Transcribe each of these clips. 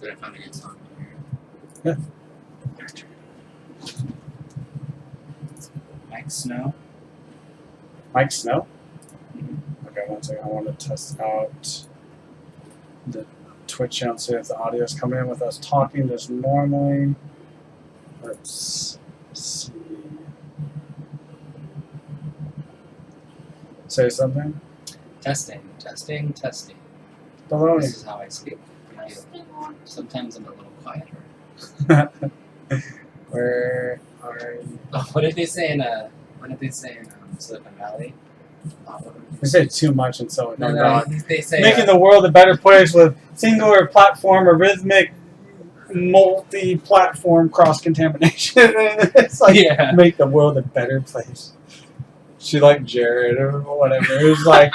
Did I find a good song here? Yeah. Mike Snow. Mike Snow? Mm-hmm. Okay, one second. I want to test out the Twitch channel, see if the audio is coming in with us talking just normally. Let's see. Say something. Testing. Baloney. This is how I speak. Sometimes I'm a little quieter. Where are you? Oh, what did they say in Silicon Valley? They say too much in Silicon Valley. They say Making the world a better place with singular platform, a rhythmic, multi-platform cross-contamination. It's like, yeah. Make the world a better place. She like Jared or whatever. It was like,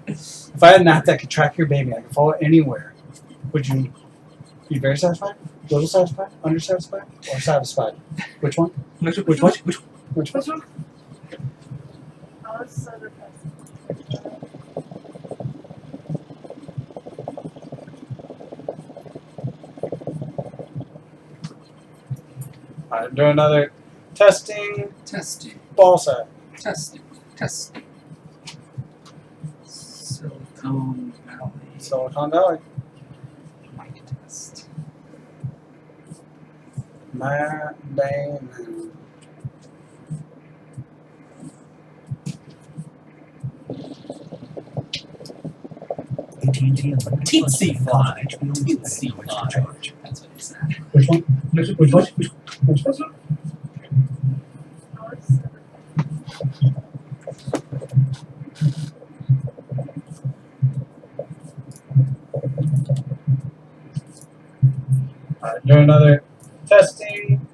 if I had an app that could track your baby, I could follow it anywhere. Would you be very satisfied? Little satisfied? Undersatisfied? Or satisfied? Which one? Which one? Which one? I was so depressed. Alright, do another testing. Testing. Ball set. Testing. Silicon Valley. Silicon Valley. Mic test. Matt Damon. Teensy fly. Teensy fly. That's what he said. Which one? Which one? Which one? I was so depressed. Alright, do another testing.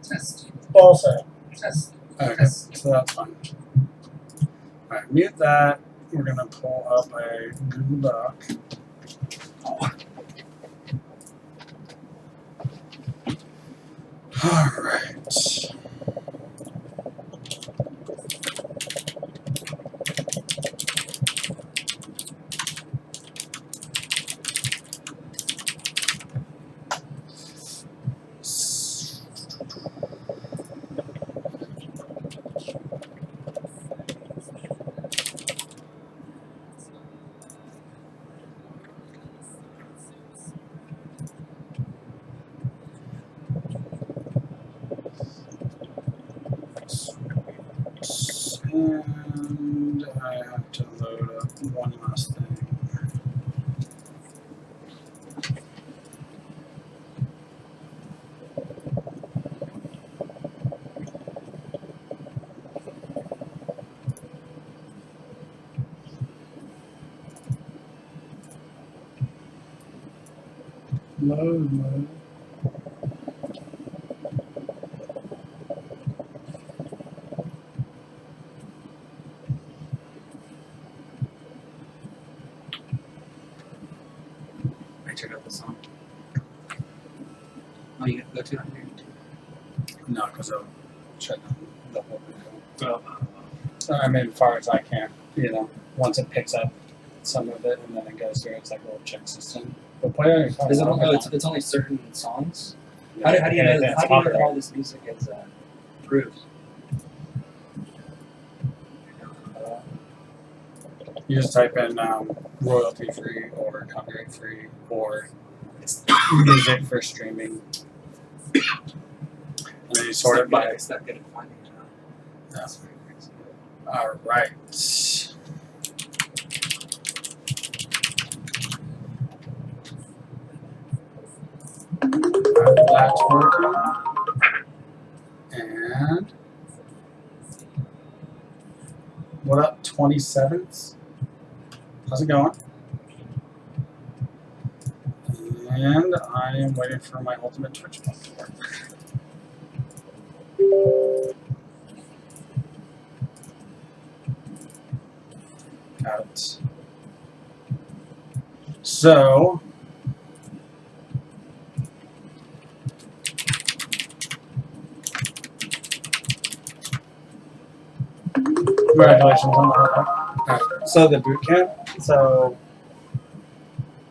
Ball set. Okay, so that's fine. Alright, mute that. We're gonna pull up a Google Doc. Alright. And I have to load up one last thing. Load. Check out the song. Oh, you gotta go to it on YouTube. No, because I'll shut down the whole video. Oh. I mean, as far as I can, once it picks up some of it and then it goes through, it's like a little check system. But play on your phone. Is it, it's only certain songs? Yeah. How do you know that all this music is approved? You just type in royalty free or copyright free or music for streaming. And then you sort it by. It's that good at finding it out. That's very crazy. Alright. That's working. And what up, 27th? How's it going? And I am waiting for my ultimate Twitch bot to work. Got it. So, congratulations on that. So the boot camp. So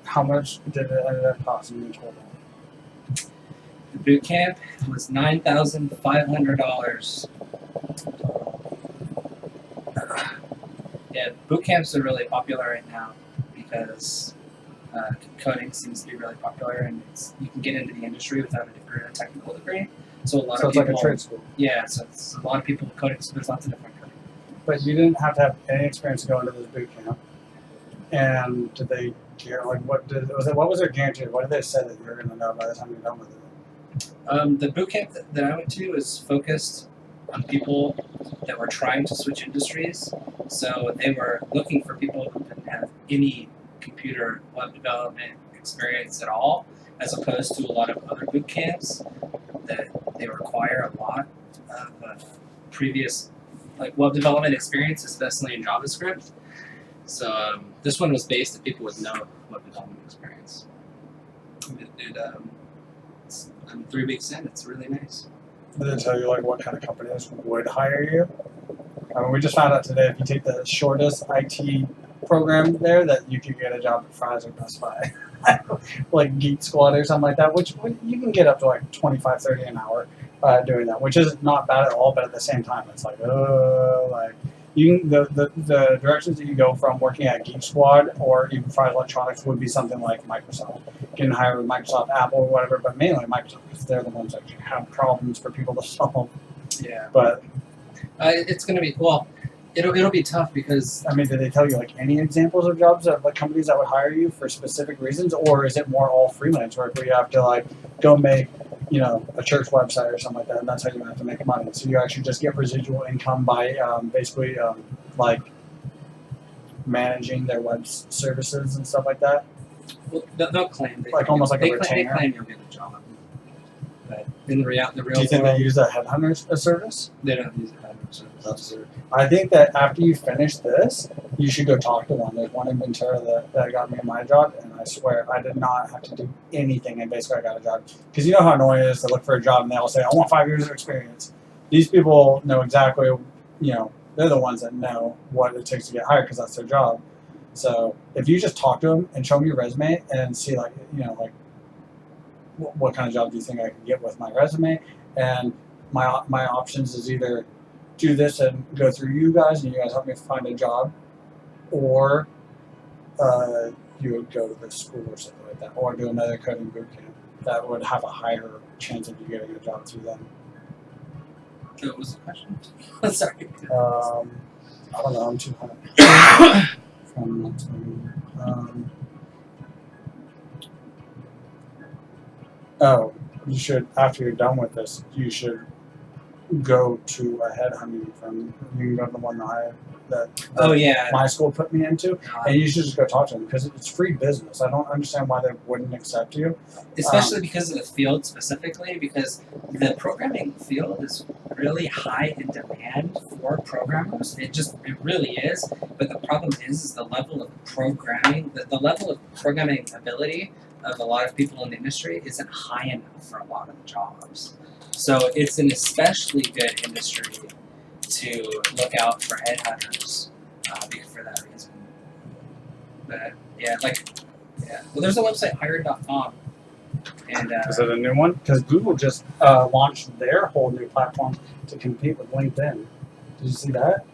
how much did it end up costing you total? boot camp was $9,500. Yeah, boot camps are really popular right now because coding seems to be really popular, and you can get into the industry without a degree or a technical degree. So a lot So of it's people, like a trade school. yeah. So it's a lot of people with coding. So there's lots of different coding. But you didn't have to have any experience to go into this boot camp. And did they like what was their guarantee? What did they say that you were going to know by the time you're done with it? The boot camp that I went to was focused on people that were trying to switch industries. So they were looking for people who didn't have any computer web development experience at all, as opposed to a lot of other boot camps that they require a lot of previous like web development experience, especially in JavaScript. So this one was based on people with no web development experience. It's 3 weeks in, it's really nice. Did they tell you like what kind of companies would hire you? I mean, we just found out today if you take the shortest IT program there that you could get a job at Fry's or Best Buy. Like Geek Squad or something like that, which you can get up to like 25, 30 an hour doing that, which is not bad at all, but at the same time, it's like, you can, the directions that you go from working at Geek Squad or even Fry's Electronics would be something like Microsoft. Getting hired with Microsoft, Apple, or whatever, but mainly Microsoft because they're the ones that have problems for people to solve. Yeah. But It's gonna be it'll be tough because I mean, did they tell you like any examples of jobs of like companies that would hire you for specific reasons, or is it more all freelance work where you have to like go make a church website or something like that, and that's how you have to make money? So you actually just get residual income by basically like managing their web services and stuff like that. well, they'll claim that Like almost like a they retainer. claim you'll get a job, but in the real Do you think world, they use a headhunter service? they don't use it. I think that after you finish this, you should go talk to one. There's one in Ventura that got me my job, and I swear I did not have to do anything, and basically I got a job. Because you know how annoying it is to look for a job, and they all say, I want 5 years of experience. These people know exactly, they're the ones that know what it takes to get hired because that's their job. So if you just talk to them and show them your resume and see what kind of job do you think I can get with my resume, and my options is either do this and go through you guys and you guys help me find a job, or you would go to the school or something like that, or do another coding boot camp that would have a higher chance of you getting a job through them. What was the question? Sorry. I don't know, I'm too hungry. You should, after you're done with this, you should go to a headhunting firm. You can go to the one that my school put me into, and you should just go talk to them because it's free business. I don't understand why they wouldn't accept you. Especially because of the field specifically, because the programming field is really high in demand for programmers. It really is. But the problem is the level of programming, the level of programming ability of a lot of people in the industry isn't high enough for a lot of the jobs. So it's an especially good industry to look out for headhunters for that reason. But well, there's a website hired.com, and Is it a new one? Because Google just launched their whole new platform to compete with LinkedIn. Did you see that?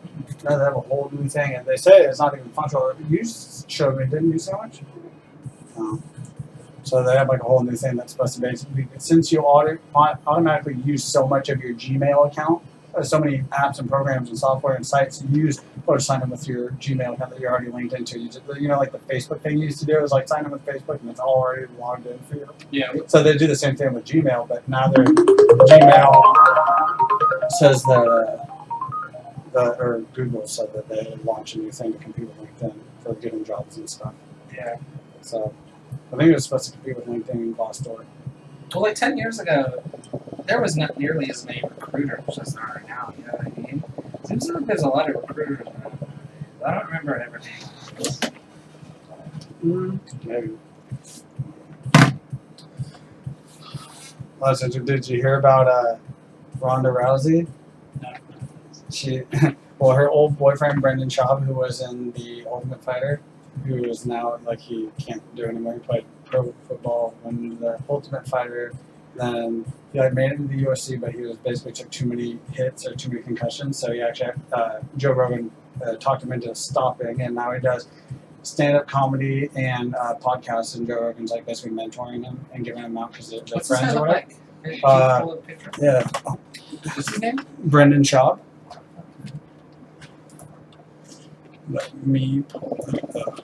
No, they have a whole new thing, and they say it's not even functional. You showed me, didn't you, so much? So they have like a whole new thing that's supposed to basically, since you automatically use so much of your Gmail account, so many apps and programs and software and sites you use, or sign in with your Gmail account that you're already linked into. You just, like the Facebook thing you used to do is like sign in with Facebook and it's already logged in for you. Yeah. So they do the same thing with Gmail, but now their Gmail says or Google said that they launched a new thing to compete with LinkedIn for getting jobs and stuff. Yeah. So I think it was supposed to compete with LinkedIn and Glassdoor. Well, like 10 years ago, there was not nearly as many recruiters as there are now, you know what I mean? It seems like there's a lot of recruiters now. I don't remember it ever being. Maybe. Did you hear about Ronda Rousey? No. Her old boyfriend Brendan Schaub, who was in the Ultimate Fighter, who is now he can't do it anymore. He played pro football when the Ultimate Fighter Then he like made it into the UFC, but he was basically took too many hits or too many concussions. So he actually Joe Rogan talked him into stopping, and now he does stand-up comedy and podcasts. And Joe Rogan's like basically mentoring him and giving him out because they're What's his friends head or look whatever. like? Can you pull a picture? Yeah, What's his name? Brendan Schaub. Let me pull it up.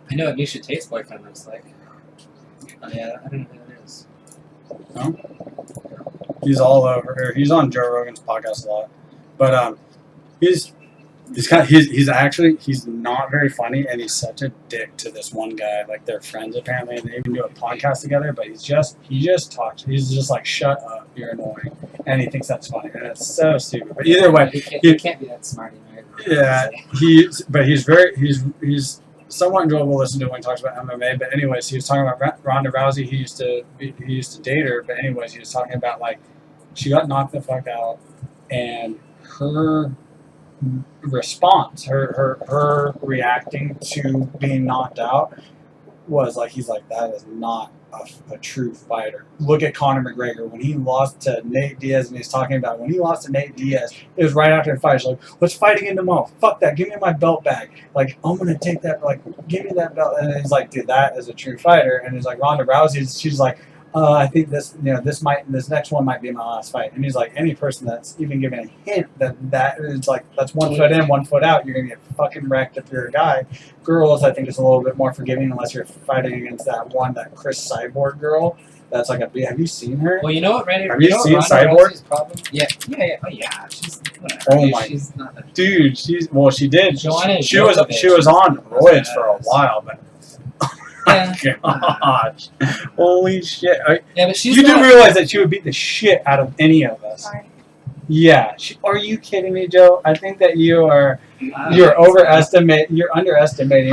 I know what Misha Tate's boyfriend looks like. Oh yeah, I don't know who that is. No? He's all over. He's on Joe Rogan's podcast a lot, but he's not very funny, and he's such a dick to this one guy. Like they're friends apparently, and they even do a podcast together. But he just talks. He's just like, shut up, you're annoying, and he thinks that's funny, and it's so stupid. But either way, he can't be that smart, right? yeah, he's somewhat enjoyable to listen to when he talks about MMA. But anyways, he was talking about Ronda Rousey. He used to date her. But anyways, he was talking about like she got knocked the fuck out, and her response, her reacting to being knocked out was like, he's like, that is not a true fighter. Look at Conor McGregor when he lost to Nate Diaz, and he's talking about when he lost to Nate Diaz, it was right after the fight. He's like, let's fight again tomorrow. Fuck that, give me my belt back. Like, I'm gonna take that. Like, give me that belt. And he's like, dude, that is a true fighter. And he's like, Ronda Rousey, she's like, I think this next one might be my last fight. And he's like, any person that's even given a hint that is like, that's 1 foot in, 1 foot out, you're gonna get fucking wrecked if you're a guy. Girls, I think, is a little bit more forgiving unless you're fighting against that Chris Cyborg girl. That's like have you seen her? Well, you know what, Randy? Have you seen Ronda Cyborg? Rousey's problem? Yeah. Oh yeah. She's whatever. Oh my She's not a, dude, she did. Joanna She was on roids for a while, but yeah. gosh, holy shit! Yeah, but she's You not, didn't realize that she would beat the shit out of any of us. Sorry. Yeah, are you kidding me, Joe? I think that you're underestimating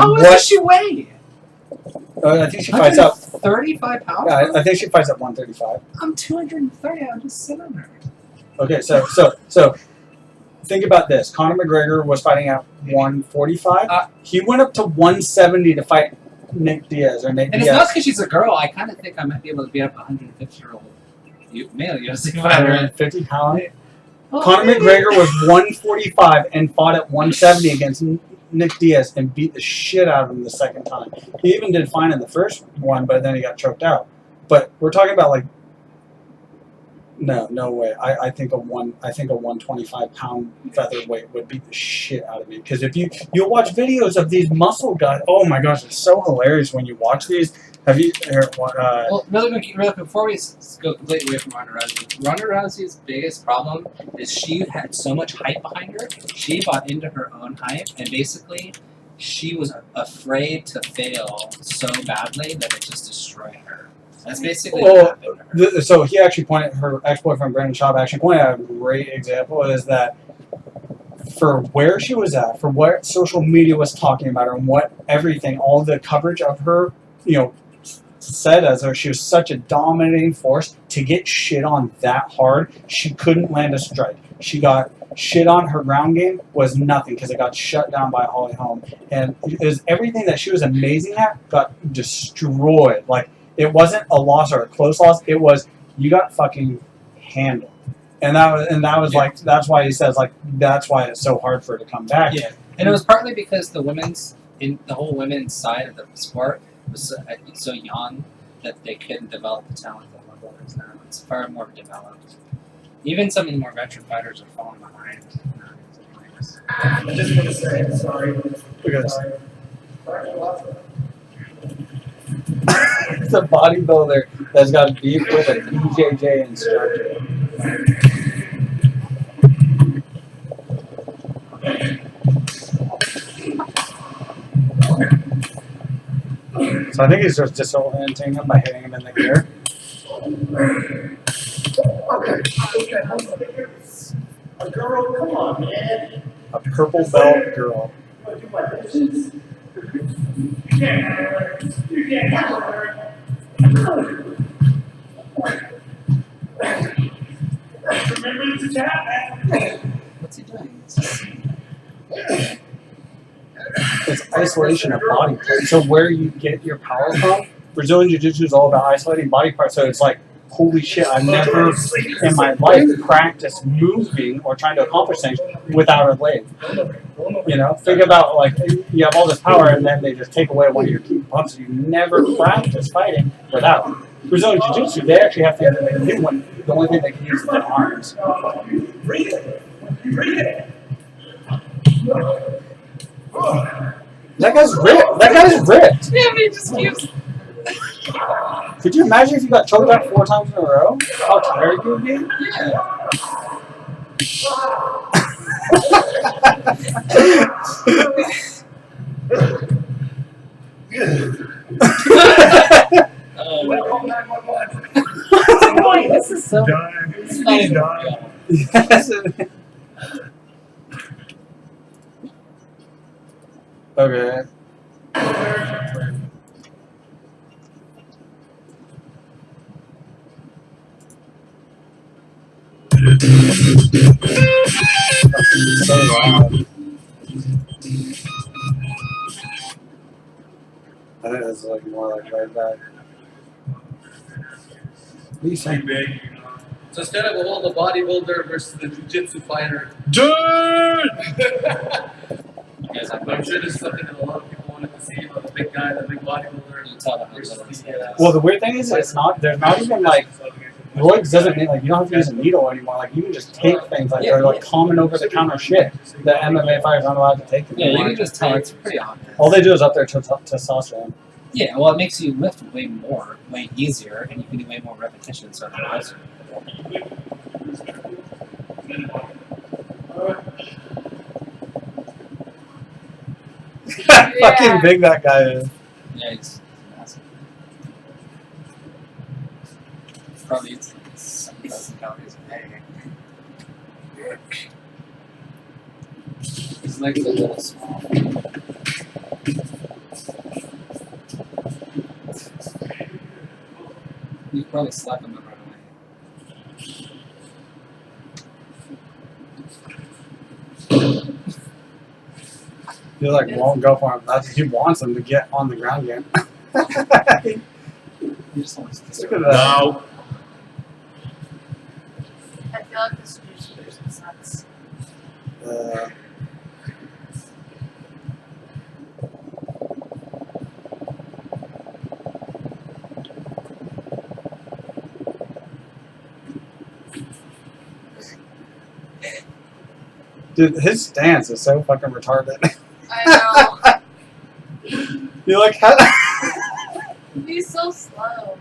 How much what does she weigh? I think she fights up. 35 pounds. Yeah, I think she fights at 135. I'm 230. I'm just sitting there. Okay, so think about this. Conor McGregor was fighting at 145. He went up to 170 to fight Nick Diaz And it's not because she's a girl. I kind of think I might be able to beat up a 150-year-old male UFC fighter. 150 pounds. Oh, Conor maybe. McGregor was 145 and fought at 170 against Nick Diaz and beat the shit out of him the second time. He even did fine in the first one, but then he got choked out. But we're talking about like, no way. I think a 125 pound featherweight would beat the shit out of me. Because if you'll watch videos of these muscle guys, oh my gosh, it's so hilarious when you watch these. Have you? Well, really quick, before we go completely away from Ronda Rousey's biggest problem is she had so much hype behind her. She bought into her own hype, and basically, she was afraid to fail so badly that it just destroyed her. That's basically what happened to her. So he actually her ex-boyfriend Brendan Schaub actually pointed out a great example is that for where she was at, for what social media was talking about her, and what everything, all the coverage of her, said as though she was such a dominating force, to get shit on that hard, she couldn't land a strike. She got shit on. Her ground game was nothing because it got shut down by Holly Holm. And it was everything that she was amazing at got destroyed. Like, it wasn't a loss or a close loss. It was, you got fucking handled. And that was like, that's why he says, like, that's why it's so hard for her to come back. Yeah. And it was partly because the whole women's side of the sport was so young that they couldn't develop the talent that level is now. It's far more developed. Even some of the more veteran fighters are falling behind. I just want to say, sorry. Look at this. It's a bodybuilder that's got beef with a BJJ instructor. So I think he's just disorienting him by hitting him in the ear. Okay. A girl, come on, man. A purple belt girl. You can't handle her. Remember it's a tap, man. What's he doing? It's isolation of body parts. So where you get your power from, Brazilian Jiu-Jitsu is all about isolating body parts. So it's like, holy shit, I've never in my life practiced moving or trying to accomplish things without a leg. You know, think about like you have all this power and then they just take away one of your key components. You never practice fighting without. Brazilian Jiu-Jitsu, they actually have things that they can do when the only thing they can use is their arms. That guy's ripped. That guy's ripped. Yeah, but he just keeps. Could you imagine if you got choked out 4 times in a row? How tired you would be? Boy, this is so. It's not even real. Yes. Okay. So loud. I think that's like more like right back. What are you saying? So instead of all the bodybuilder versus the jiu-jitsu fighter, Dude! I'm sure this is something that a lot of people wanted to see, you know, the big guy, the big bodybuilder You tell them versus how the. Well, the weird thing is, it's not. There's not even like roids doesn't mean like you don't have to use a needle anymore. Like you can just take things like they're like common over the counter shit that MMA fighters aren't allowed to take Yeah, you anymore. can just tell it's pretty obvious. All they do is up their testosterone. Yeah, well, it makes you lift way more, way easier, and you can do way more repetitions, so it allows you. Fucking big that guy is. Yeah, it's massive. Probably eats 7,000 calories a day. His legs are a little small. You could probably slap him and run away. He like won't go for him. That's, he wants him to get on the ground game. He just wants to Look at that. No. I feel like this distribution sucks. Dude, his stance is so fucking retarded. I You like how? know. He's so slow.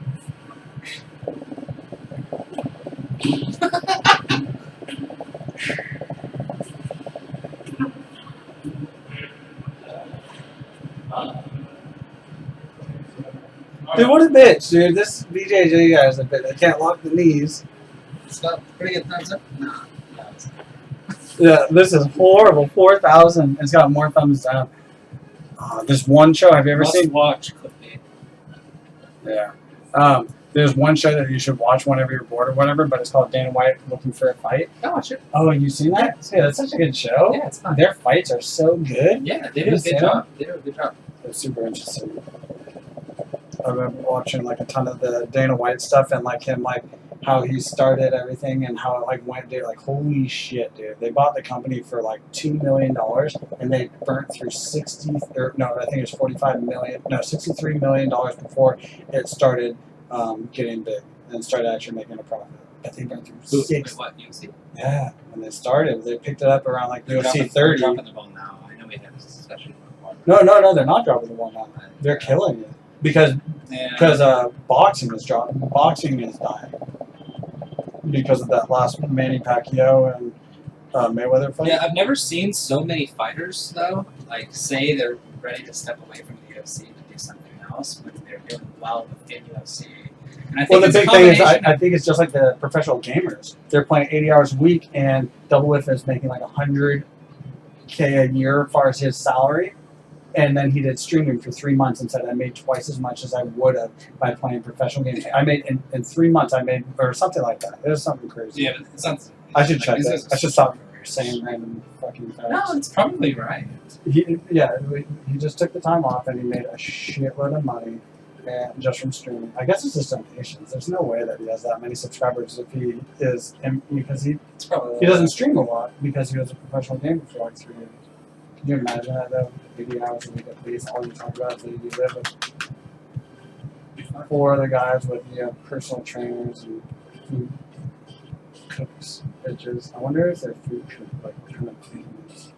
Dude, what a bitch, dude. This BJJ guy is a bitch. They can't lock the knees. It's got pretty good thumbs up. Nah. No, it's Yeah, this is horrible. 4,000. It's got more thumbs down. There's one show. Have you ever Must seen? watch Clickbait. Yeah. There's one show that you should watch whenever you're bored or whatever, but it's called Dana White Looking for a Fight. Oh, sure. Oh, you seen that? Yeah, that's such a good show. Yeah, it's fun. Their fights are so good. Yeah, they do a You see good them? job. They do a good job. It's super interesting. I've been watching like a ton of the Dana White stuff and like him like how he started everything and how it like went, dude. Like holy shit, dude! They bought the company for like $2 million and they burnt through 60 or no, I think it was 45 million, no, $63 million before it started getting big and started actually making a profit. But they burnt through Wait, six. what, UFC? Yeah, when they started, they picked it up around like They're UFC dropping- 30. They're dropping the ball now. I know we had this discussion before. No, they're not dropping the ball now. They're killing it because Yeah. boxing is dropping. Boxing is dying because of that last Manny Pacquiao and Mayweather fight. Yeah, I've never seen so many fighters though, like say they're ready to step away from the UFC to do something else when they're doing well within UFC. And I think Well, the it's a big thing is, combination I think it's just like the professional gamers. They're playing 80 hours a week, and Double Whiff is making like $100K a year as far as his salary. And then he did streaming for 3 months and said, I made twice as much as I would have by playing professional games. I made, in 3 months, I made, or something like that. It was something crazy. Yeah, but it's not. I should check like, that. this is I should stop. saying random fucking facts. No, it's probably right. He just took the time off and he made a shitload of money, and just from streaming. I guess it's just donations. There's no way that he has that many subscribers if he is, because he It's probably doesn't stream a lot because he was a professional gamer for like 3 years. Can you imagine that though? 80 hours a week at least. All you talk about is that you live with 4 other guys with personal trainers and food cooks, bitches. I wonder if their food cook like kind of cleans.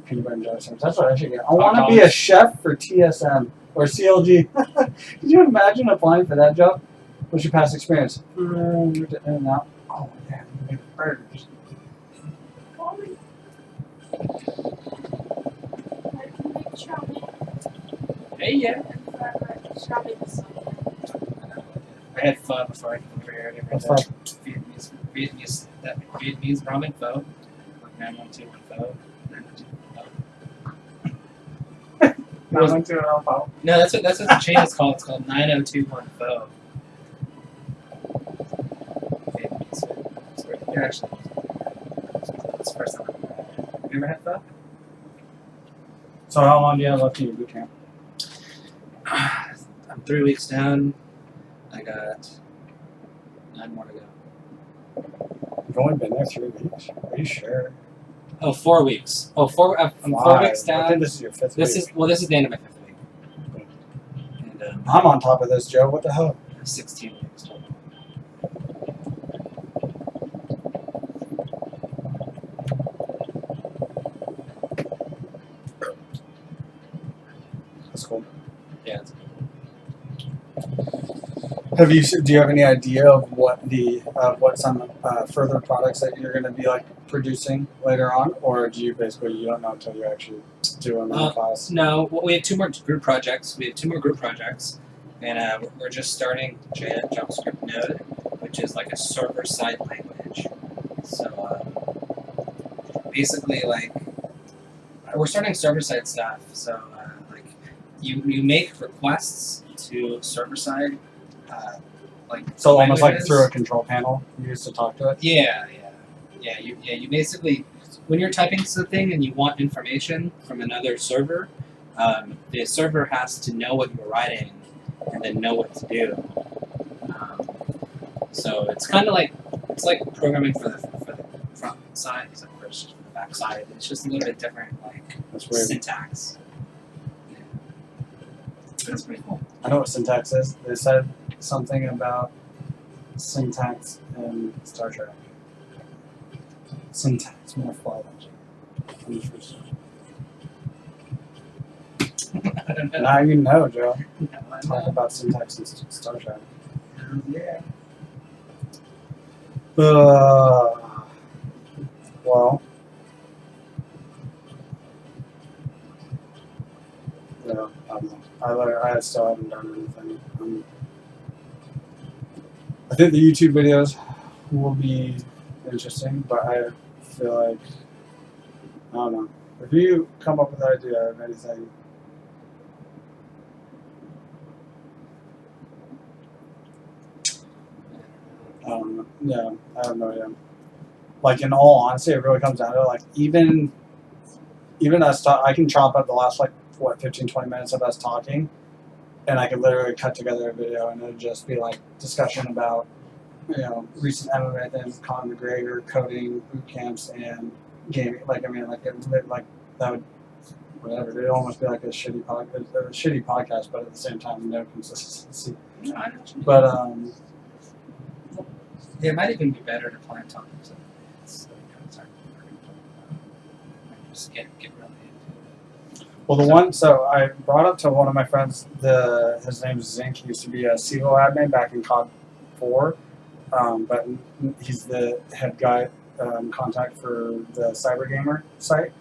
Peanut butter and jelly sandwich. That's what I should get. I want to be a chef for TSM or CLG. Could you imagine applying for that job? What's your past experience? And now, oh yeah, you make burgers. Hey, yeah. I had pho before I came over here. I What's never had Vietnamese ramen pho. Like 9121 pho. 9121 pho. No, that's what the chain is called. It's called 9021 pho. Vietnamese food. Yeah, actually. It's the first time I've ever had it. Have you ever had pho? So how long do you have left in your boot camp? I'm 3 weeks down. I got 9 more to go. You've only been there 3 weeks. Are you sure? Oh, 4 weeks. I'm 4 weeks I down. think this is your 5th This week. is the end of my 5th week. And I'm on top of this, Joe. What the hell? 16 weeks total. That's cool. Yeah. It's Do you have any idea of what what some further products that you're going to be like producing later on, or do you basically you don't know until you actually do them in class? No, well, we have 2 more group projects. And we're just starting JavaScript Node, which is like a server-side language. So basically, like we're starting server-side stuff. So like you make requests to server-side. So almost like languages. through a control panel, you used to talk to it. Yeah. You basically, when you're typing something and you want information from another server, the server has to know what you're writing and then know what to do. So it's kind of like programming for the front side, except for the back side. It's just a little bit different, like That's weird. syntax. Yeah. That's pretty cool. I know what syntax is. They said something about syntax in Star Trek. Syntax, more fly logic. I don't know. Now you know, Joe. No, I Talk know. about syntax in Star Trek. Yeah. Well. Yeah, I don't know. I still haven't done anything. I think the YouTube videos will be interesting, but I feel like, I don't know. If you come up with an idea of anything, yeah, I have no idea. Like, in all honesty, it really comes down to, like, even us I can chop up the last, like, 15, 20 minutes of us talking, and I could literally cut together a video, and it would just be, like, discussion about, recent MMA things, Conor McGregor, coding, boot camps, and gaming. Like, I mean, like, that would, whatever, it'd almost be like a shitty podcast, but at the same time, no consistency. No, I know what you mean. But, it might even be better to plan topics. Just get really into it. well, the one, so I brought up to one of my friends, his name's Zink. He used to be a CEVO admin back in COD 4, but he's the head guy contact for the CyberGamer site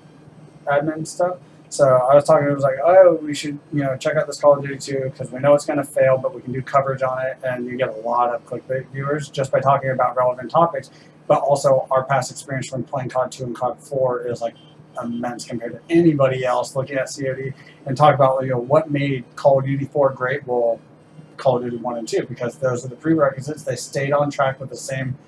admin stuff. So I was talking to him, I was like, oh, we should, check out this Call of Duty 2 because we know it's going to fail, but we can do coverage on it, and you get a lot of clickbait viewers just by talking about relevant topics. But also, our past experience from playing COD 2 and COD 4 is like immense compared to anybody else looking at COD and talk about what made Call of Duty 4 great. Well, Call of Duty 1 and 2, because those are the prerequisites. They stayed on track with the same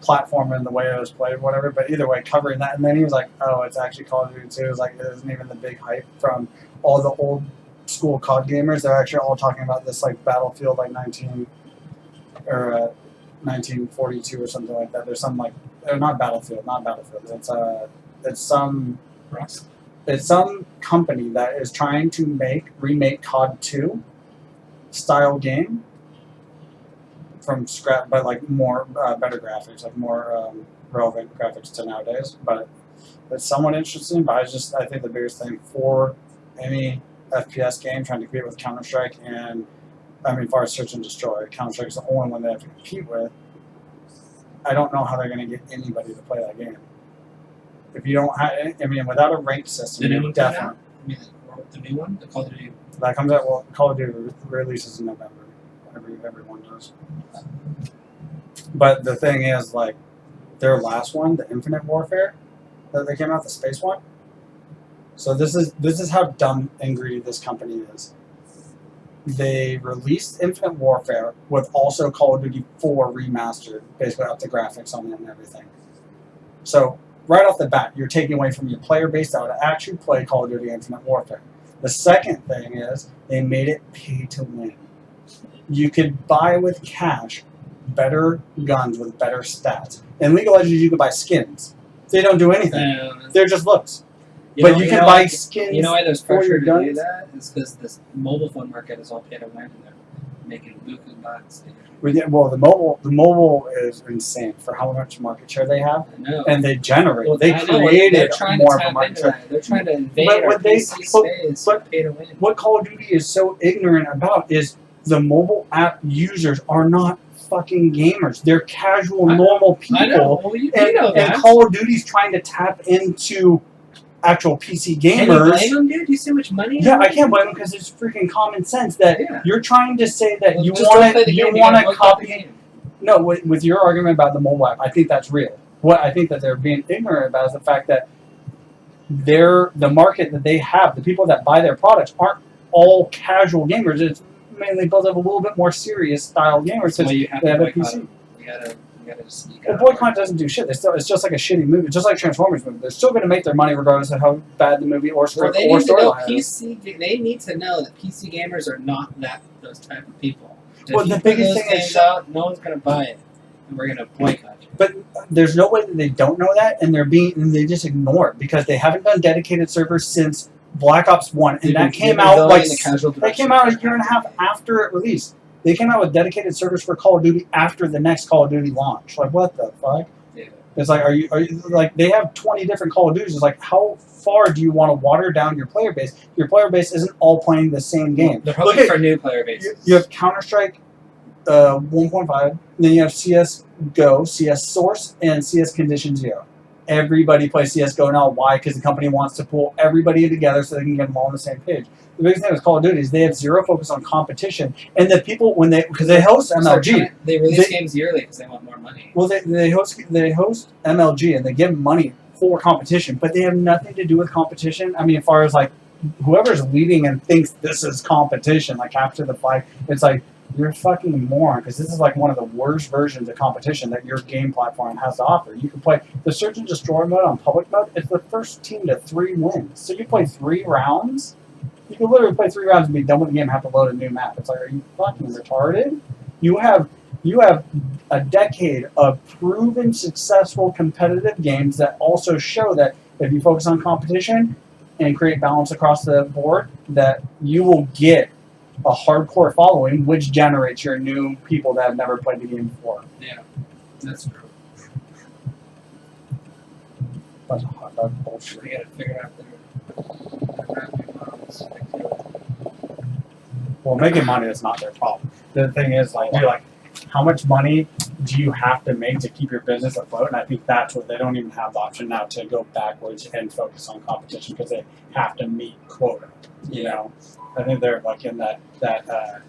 platform in the way it was played, whatever. But either way, covering that, and then he was like, "Oh, it's actually Call of Duty 2." It was like it isn't even the big hype from all the old school COD gamers. They're actually all talking about this like Battlefield like 1942 or something like that. There's some like not Battlefield. It's some company that is trying to remake COD 2 style game from scratch, but like more better graphics, like more relevant graphics to nowadays. But it's somewhat interesting. But I think the biggest thing for any FPS game trying to compete with Counter-Strike and as far as search and destroy, Counter-Strike is the only one they have to compete with. I don't know how they're going to get anybody to play that game. If you don't have, without a ranked system, The new you one definitely. the new one, the Call of Duty. That comes out. Well, Call of Duty releases in November. Everyone does. But the thing is, like, their last one, the Infinite Warfare, that they came out, the space one. So this is how dumb and greedy this company is. They released Infinite Warfare with also Call of Duty 4 remastered, basically up the graphics on it and everything. So right off the bat, you're taking away from your player base that would actually play Call of Duty Infinite Warfare. The second thing is they made it pay to win. You could buy with cash better guns with better stats. In League of Legends, you could buy skins. They don't do anything. They're just looks. But you can buy skins. You know why there's for pressure your to guns? do that? It's because this mobile phone market is all pay to win, and they're making buku bucks. Well, the mobile is insane for how much market share they have, I know. and they generate. Well, they I know, created they're trying more to of a tap market into share. that. They're trying to invade But our what they- PC but- space. but- Pay to win. What Call of Duty is so ignorant about is the mobile app users are not fucking gamers. They're casual, normal people. I know. Well, you know And that. Call of Duty's trying to tap into actual PC Can you gamers. blame them, dude? Do you see how much money? Yeah, I can't blame them because it's freaking common sense that Yeah. you're trying to say that Well, you just don't play want the game, to gotta copy. the game. No, with your argument about the mobile app, I think that's real. What I think that they're being ignorant about is the fact that the market that they have, the people that buy their products, aren't all casual gamers. It's mainly built up a little bit more serious style gamers Well, because you have they to have a boycott PC. them. You gotta just. Well, boycott doesn't do shit. It's just like a shitty movie, just like Transformers movie. They're still going to make their money regardless of how bad the movie or Well, they need to know storyline is. They need to know that PC gamers are not those type of people. If Well, you the put biggest those thing is- games out, no one's gonna buy it, and we're gonna boycott you. But there's no way that they don't know that, and they just ignore it because they haven't done dedicated servers since Black Ops 1, and that came out like that came out a year and a half after it released. They came out with dedicated servers for Call of Duty after the next Call of Duty launch. Like, what the fuck? Yeah. It's like, are you like, they have 20 different Call of Duties. It's like, how far do you want to water down your player base? Your player base isn't all playing the same game. They're hoping for new player bases. You have Counter-Strike 1.5, then you have CSGO, CS Source, and CS Condition Zero. Everybody plays CSGO now. Why? Because the company wants to pull everybody together so they can get them all on the same page. The biggest thing with Call of Duty is they have zero focus on competition, and the people because they host MLG. They release games yearly because they want more money. Well, they host MLG and they give money for competition, but they have nothing to do with competition. I mean, as far as like whoever's leading and thinks this is competition, like capture the flag, it's like you're a fucking moron because this is like one of the worst versions of competition that your game platform has to offer. You can play the search and destroy mode on public mode. It's the first team to 3 wins, so you play 3 rounds. You can literally play 3 rounds and be done with the game and have to load a new map. It's like, are you fucking retarded? You have a decade of proven successful competitive games that also show that if you focus on competition and create balance across the board, that you will get a hardcore following, which generates your new people that have never played the game before. Yeah, that's true. Bunch of hot dog bullshit. We gotta figure out their revenue models. Well, making money is not their problem. The thing is, like, you're like, how much money do you have to make to keep your business afloat? And I think that's what they don't even have the option now to go backwards and focus on competition because they have to meet quota. You know, I think they're like in that the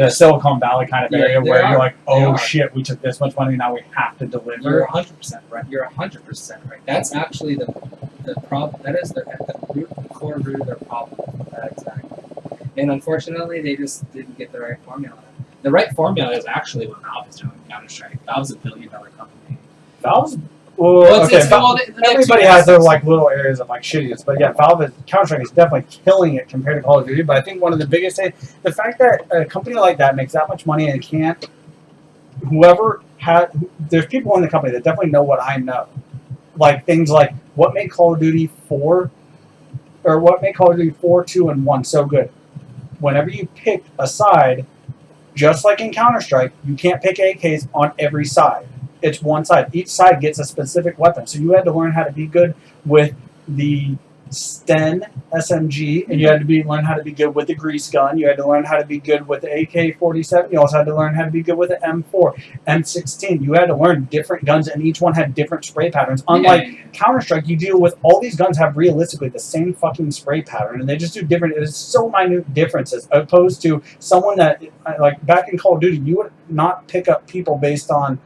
Silicon Valley kind of area where you're like, oh shit, we took this much money, now we have to deliver. You're 100% right. You're 100% right. That's actually the problem. That is the core root of their problem. Exactly. And unfortunately, they just didn't get the right formula. The right formula is actually what Valve is doing. Counter Strike. Valve's a $1 billion company. Valve's well, Well, okay. well, they have Everybody two has their aspects. like little areas of like shittiness, but yeah, Counter Strike is definitely killing it compared to Call of Duty. But I think one of the biggest things, the fact that a company like that makes that much money and can't, whoever had, there's people in the company that definitely know what I know, like things like what made Call of Duty 4, or what made Call of Duty 4, 2, and 1 so good. Whenever you pick a side, just like in Counter Strike, you can't pick AKs on every side. It's one side. Each side gets a specific weapon. So you had to learn how to be good with the Sten SMG, and you had to learn how to be good with the grease gun. You had to learn how to be good with the AK-47. You also had to learn how to be good with the M4, M16. You had to learn different guns, and each one had different spray patterns. Unlike Counter Strike, you deal with all these guns have realistically the same fucking spray pattern, and they just do different. It's so minute differences, opposed to someone that like back in Call of Duty, you would not pick up people based on.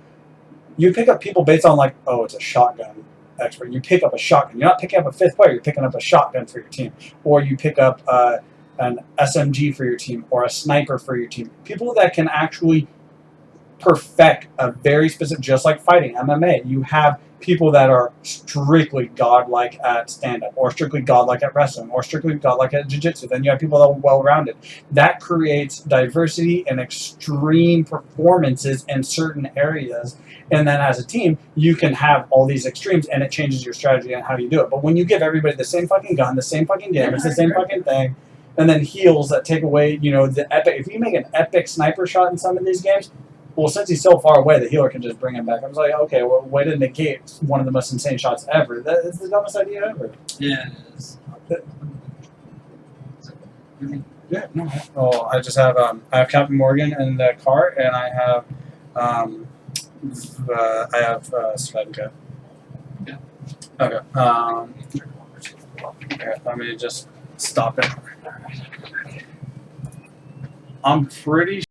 You pick up people based on like, oh, it's a shotgun expert. You pick up a shotgun. You're not picking up a fifth player. You're picking up a shotgun for your team, or you pick up an SMG for your team, or a sniper for your team. People that can actually perfect a very specific, just like fighting MMA. You have people that are strictly godlike at stand-up, or strictly godlike at wrestling, or strictly godlike at jiu-jitsu. Then you have people that are well-rounded. That creates diversity and extreme performances in certain areas. And then as a team, you can have all these extremes, and it changes your strategy and how you do it. But when you give everybody the same fucking gun, the same fucking damage, the same fucking thing, and then heals that take away, the epic. If you make an epic sniper shot in some of these games, well, since he's so far away, the healer can just bring him back. I was like, okay, well, way to negate one of the most insane shots ever. That is the dumbest idea ever. Yeah, it is. Yeah, no. Oh, I just have Captain Morgan in the car, and I have Svedka. Yeah. Okay. Here, let me just stop it. I'm pretty